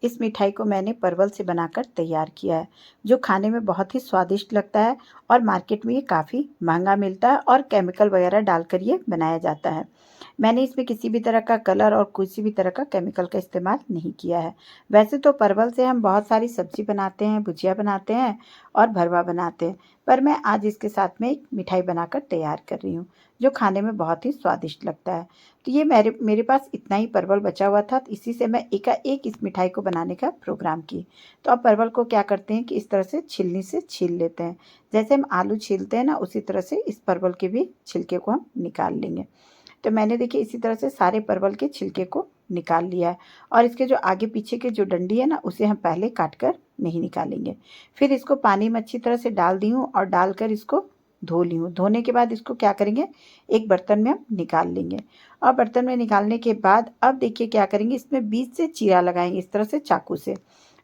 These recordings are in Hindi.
इस मिठाई को मैंने परवल से बनाकर तैयार किया है, जो खाने में बहुत ही स्वादिष्ट लगता है और मार्केट में ये काफ़ी महंगा मिलता है और केमिकल वगैरह डालकर ये बनाया जाता है। मैंने इसमें किसी भी तरह का कलर और किसी भी तरह का केमिकल का इस्तेमाल नहीं किया है। वैसे तो परवल से हम बहुत सारी सब्ज़ी बनाते हैं, भुजिया बनाते हैं और भरवा बनाते हैं, पर मैं आज इसके साथ में एक मिठाई बनाकर तैयार कर रही हूँ, जो खाने में बहुत ही स्वादिष्ट लगता है। तो ये मेरे पास इतना ही परवल बचा हुआ था, तो इसी से मैं एकाएक इस मिठाई को बनाने का प्रोग्राम की। तो अब परवल को क्या करते हैं कि इस तरह से छीलनी से छील लेते हैं। जैसे हम आलू छीलते हैं ना, उसी तरह से इस परवल के भी छिलके को हम निकाल लेंगे। तो मैंने देखिए इसी तरह से सारे परवल के छिलके को निकाल लिया है और इसके जो आगे पीछे के जो डंडी है ना, उसे हम पहले काट कर नहीं निकालेंगे। फिर इसको पानी में अच्छी तरह से डाल दी हूँ और डालकर इसको धो ली हूँ। धोने के बाद इसको क्या करेंगे, एक बर्तन में हम निकाल लेंगे और बर्तन में निकालने के बाद अब देखिए क्या करेंगे, इसमें बीच से चीरा लगाएंगे इस तरह से चाकू से।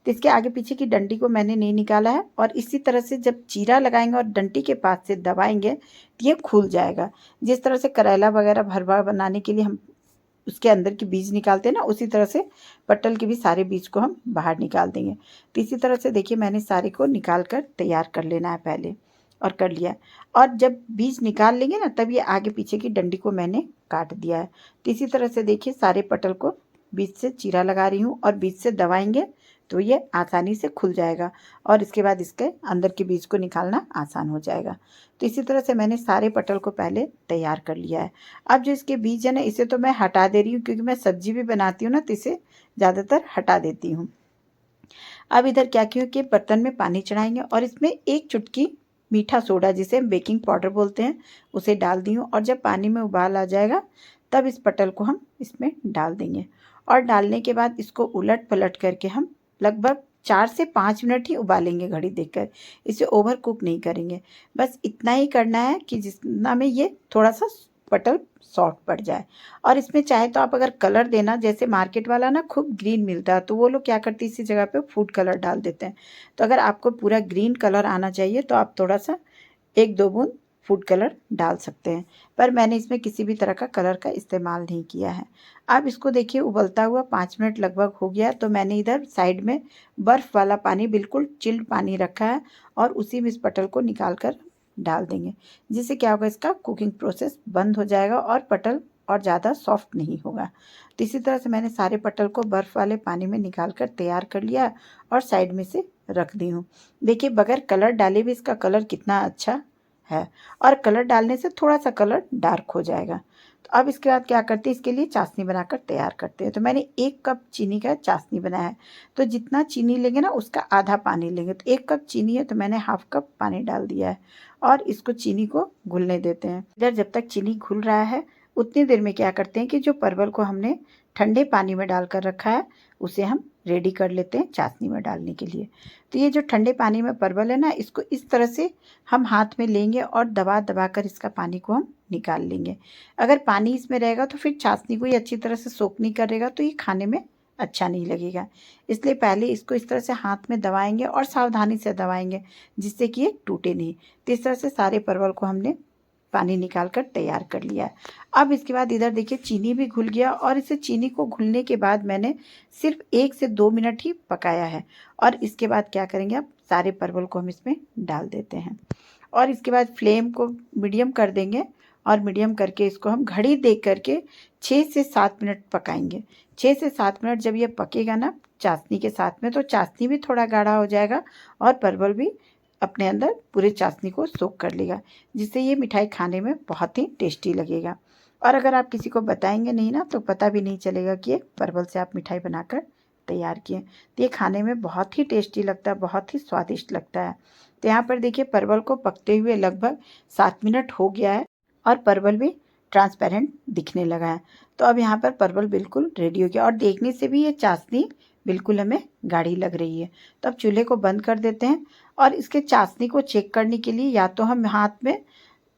तो इसके आगे पीछे की डंडी को मैंने नहीं निकाला है और इसी तरह से जब चीरा लगाएंगे और डंडी के पास से दबाएंगे तो ये खुल जाएगा। जिस तरह से करेला वगैरह भरवा बनाने के लिए हम उसके अंदर की बीज निकालते हैं ना, उसी तरह से पटल के भी सारे बीज को हम बाहर निकाल देंगे। तो इसी तरह से देखिए मैंने सारे को निकाल कर तैयार कर लेना है पहले, और कर लिया। और जब बीज निकाल लेंगे ना, तब ये आगे पीछे की डंडी को मैंने काट दिया है। तो इसी तरह से देखिए सारे पटल को बीच से चीरा लगा रही हूँ और बीच से दबाएंगे तो ये आसानी से खुल जाएगा और इसके बाद इसके अंदर के बीज को निकालना आसान हो जाएगा। तो इसी तरह से मैंने सारे पटल को पहले तैयार कर लिया है। अब जो इसके बीज है ना, इसे तो मैं हटा दे रही हूँ, क्योंकि मैं सब्जी भी बनाती हूँ ना, तो इसे ज़्यादातर हटा देती हूँ। अब इधर क्या किया कि बर्तन में पानी चढ़ाएंगे और इसमें एक चुटकी मीठा सोडा, जिसे हम बेकिंग पाउडर बोलते हैं, उसे डाल दी हूँ और जब पानी में उबाल आ जाएगा तब इस पटल को हम इसमें डाल देंगे और डालने के बाद इसको उलट पलट करके हम लगभग 4 से 5 मिनट ही उबालेंगे घड़ी देखकर। इसे ओवर कुक नहीं करेंगे। बस इतना ही करना है कि जितना में ये थोड़ा सा पटल सॉफ्ट पड़ जाए। और इसमें चाहे तो आप अगर कलर देना, जैसे मार्केट वाला ना खूब ग्रीन मिलता है, तो वो लोग क्या करते हैं इसी जगह पे फूड कलर डाल देते हैं। तो अगर आपको पूरा ग्रीन कलर आना चाहिए तो आप थोड़ा सा 1-2 बूंद फूड कलर डाल सकते हैं, पर मैंने इसमें किसी भी तरह का कलर का इस्तेमाल नहीं किया है। अब इसको देखिए उबलता हुआ 5 मिनट लगभग हो गया, तो मैंने इधर साइड में बर्फ़ वाला पानी, बिल्कुल चिल्ड पानी रखा है और उसी में इस पटल को निकाल कर डाल देंगे, जिससे क्या होगा, इसका कुकिंग प्रोसेस बंद हो जाएगा और पटल और ज़्यादा सॉफ्ट नहीं होगा। तो इसी तरह से मैंने सारे पटल को बर्फ़ वाले पानी में निकाल कर तैयार कर लिया और साइड में से रख दी हूँ। देखिए बगैर कलर डाले भी इसका कलर कितना अच्छा है और कलर डालने से थोड़ा सा कलर डार्क हो जाएगा। तो अब इसके बाद क्या करते हैं, इसके लिए चाशनी बनाकर तैयार करते हैं। तो मैंने 1 कप चीनी का चाशनी बनाया है। तो जितना चीनी लेंगे ना, उसका आधा पानी लेंगे। तो 1 कप चीनी है तो मैंने हाफ कप पानी डाल दिया है और इसको चीनी को घुलने देते हैं। इधर जब तक चीनी घुल रहा है उतनी देर में क्या करते हैं कि जो परवल को हमने ठंडे पानी में डालकर रखा है, उसे हम रेडी कर लेते हैं चाशनी में डालने के लिए। तो ये जो ठंडे पानी में परवल है ना, इसको इस तरह से हम हाथ में लेंगे और दबा दबा कर इसका पानी को हम निकाल लेंगे। अगर पानी इसमें रहेगा तो फिर चाशनी को ये अच्छी तरह से सोक नहीं करेगा, तो ये खाने में अच्छा नहीं लगेगा। इसलिए पहले इसको इस तरह से हाथ में दबाएंगे और सावधानी से दबाएंगे, जिससे कि ये टूटे नहीं। तो इस तरह से सारे परवल को हमने पानी निकाल कर तैयार कर लिया है। अब इसके बाद इधर देखिए चीनी भी घुल गया और इसे चीनी को घुलने के बाद मैंने सिर्फ 1 से 2 मिनट ही पकाया है। और इसके बाद क्या करेंगे, अब सारे परवल को हम इसमें डाल देते हैं और इसके बाद फ्लेम को मीडियम कर देंगे और मीडियम करके इसको हम घड़ी देख करके 6 से 7 मिनट पकाएंगे। 6 से 7 मिनट जब ये पकेगा ना चाशनी के साथ में, तो चाशनी भी थोड़ा गाढ़ा हो जाएगा और परवल भी अपने अंदर पूरे चाशनी को सोख कर लेगा, जिससे ये मिठाई खाने में बहुत ही टेस्टी लगेगा। और अगर आप किसी को बताएंगे नहीं ना, तो पता भी नहीं चलेगा कि ये परवल से आप मिठाई बनाकर तैयार किए। तो ये खाने में बहुत ही टेस्टी लगता है, बहुत ही स्वादिष्ट लगता है। तो यहाँ पर देखिए परवल को पकते हुए लगभग 7 मिनट हो गया है और परवल भी ट्रांसपेरेंट दिखने लगा है। तो अब यहाँ पर परवल बिल्कुल रेडी हो गया और देखने से भी ये चाशनी बिल्कुल हमें गाढ़ी लग रही है। तो अब चूल्हे को बंद कर देते हैं और इसके चाशनी को चेक करने के लिए या तो हम हाथ में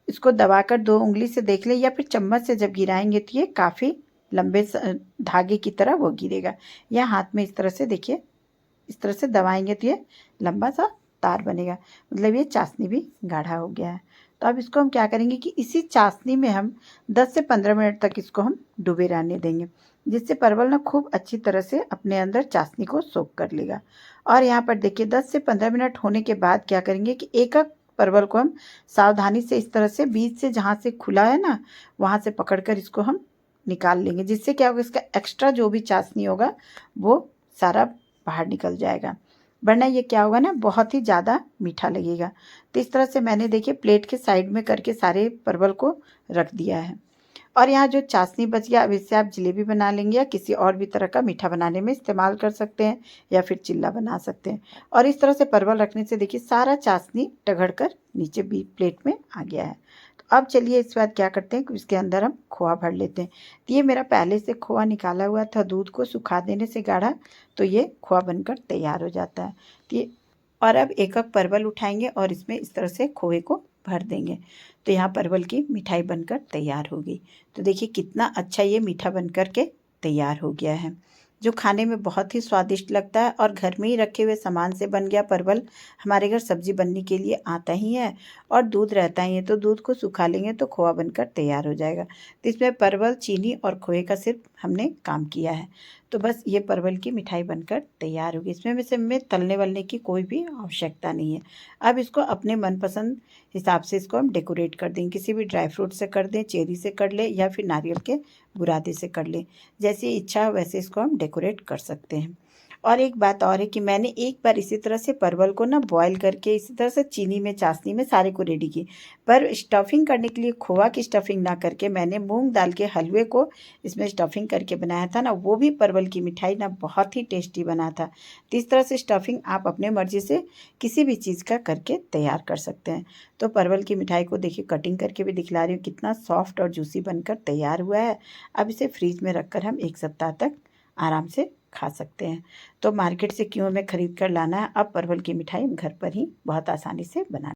इसको दबाकर 2 उंगली से देख लें, या फिर चम्मच से जब गिराएंगे तो ये काफ़ी लंबे धागे की तरह वो गिरेगा। या हाथ में इस तरह से देखिए, इस तरह से दबाएंगे तो ये लंबा सा तार बनेगा, मतलब ये चाशनी भी गाढ़ा हो गया है। तो अब इसको हम क्या करेंगे कि इसी चाशनी में हम 10 से 15 मिनट तक इसको हम डूबे रहने देंगे। जिससे परवल ना खूब अच्छी तरह से अपने अंदर चाशनी को सोख कर लेगा। और यहाँ पर देखिए 10 से 15 मिनट होने के बाद क्या करेंगे कि एक-एक परवल को हम सावधानी से इस तरह से बीच से जहाँ से खुला है ना, वहाँ से पकड़कर इसको हम निकाल लेंगे। जिससे क्या होगा, इसका एक्स्ट्रा जो भी चाशनी होगा वो सारा बाहर निकल जाएगा। वरना ये क्या होगा ना, बहुत ही ज़्यादा मीठा लगेगा। तो इस तरह से मैंने देखिए प्लेट के साइड में करके सारे परवल को रख दिया है। और यहाँ जो चाशनी बच गया, अब इससे आप जलेबी बना लेंगे या किसी और भी तरह का मीठा बनाने में इस्तेमाल कर सकते हैं, या फिर चिल्ला बना सकते हैं। और इस तरह से परवल रखने से देखिए सारा चाशनी टघड़ कर नीचे भी प्लेट में आ गया है। तो अब चलिए इसके बाद क्या करते हैं कि इसके अंदर हम खोआ भर लेते हैं। तो ये मेरा पहले से खोआ निकाला हुआ था, दूध को सुखा देने से गाढ़ा, तो ये खोआ बनकर तैयार हो जाता है। तो ये, और अब एक-एक परवल उठाएंगे और इसमें इस तरह से खोए को भर देंगे। तो यहाँ परवल की मिठाई बनकर तैयार हो गई। तो देखिए कितना अच्छा ये मीठा बनकर के तैयार हो गया है, जो खाने में बहुत ही स्वादिष्ट लगता है। और घर में ही रखे हुए सामान से बन गया परवल। हमारे घर सब्जी बनने के लिए आता ही है और दूध रहता ही है, तो दूध को सुखा लेंगे तो खोआ बनकर तैयार हो जाएगा। तो इसमें परवल, चीनी और खोए का सिर्फ हमने काम किया है। तो बस ये परवल की मिठाई बनकर तैयार होगी। इसमें वैसे में तलने वलने की कोई भी आवश्यकता नहीं है। अब इसको अपने मनपसंद हिसाब से इसको हम डेकोरेट कर देंगे। किसी भी ड्राई फ्रूट से कर दें, चेरी से कर लें, या फिर नारियल के बुरादे से कर लें। जैसी इच्छा हो वैसे इसको हम डेकोरेट कर सकते हैं। और एक बात और है कि मैंने एक बार इसी तरह से परवल को ना बॉयल करके इसी तरह से चीनी में, चाशनी में सारे को रेडी की। पर स्टफिंग करने के लिए खोआ की स्टफिंग ना करके मैंने मूंग दाल के हलवे को इसमें स्टफिंग करके बनाया था ना, वो भी परवल की मिठाई ना बहुत ही टेस्टी बना था। तो इस तरह से स्टफिंग आप अपने मर्जी से किसी भी चीज़ का करके तैयार कर सकते हैं। तो परवल की मिठाई को देखिए कटिंग करके भी दिखला रही हूँ, कितना सॉफ्ट और जूसी बनकर तैयार हुआ है। अब इसे फ्रीज में रखकर हम 1 सप्ताह तक आराम से खा सकते हैं। तो मार्केट से क्यों हमें खरीद कर लाना है, अब परवल की मिठाई घर पर ही बहुत आसानी से बना